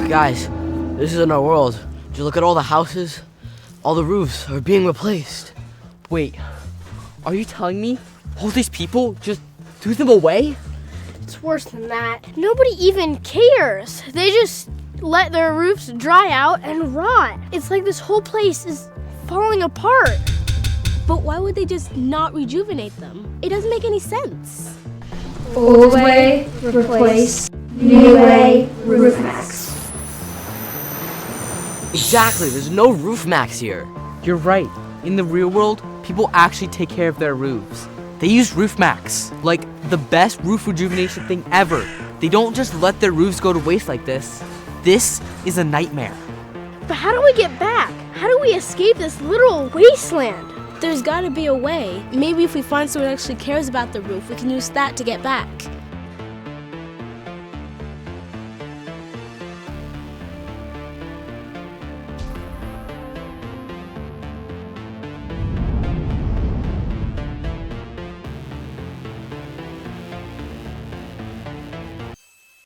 Guys, this isn't our world. Did you look at all the houses? All the roofs are being replaced. Wait, are you telling me all these people just threw them away? It's worse than that. Nobody even cares. They just let their roofs dry out and rot. It's like this whole place is falling apart. But why would they just not rejuvenate them? It doesn't make any sense. Old way, replace. New way, Roof Maxx. Exactly, there's no Roof Maxx here. You're right. In the real world, people actually take care of their roofs. They use Roof Maxx, like the best roof rejuvenation thing ever. They don't just let their roofs go to waste like this. This is a nightmare. But how do we get back? How do we escape this little wasteland? There's gotta be a way. Maybe if we find someone who actually cares about the roof, we can use that to get back.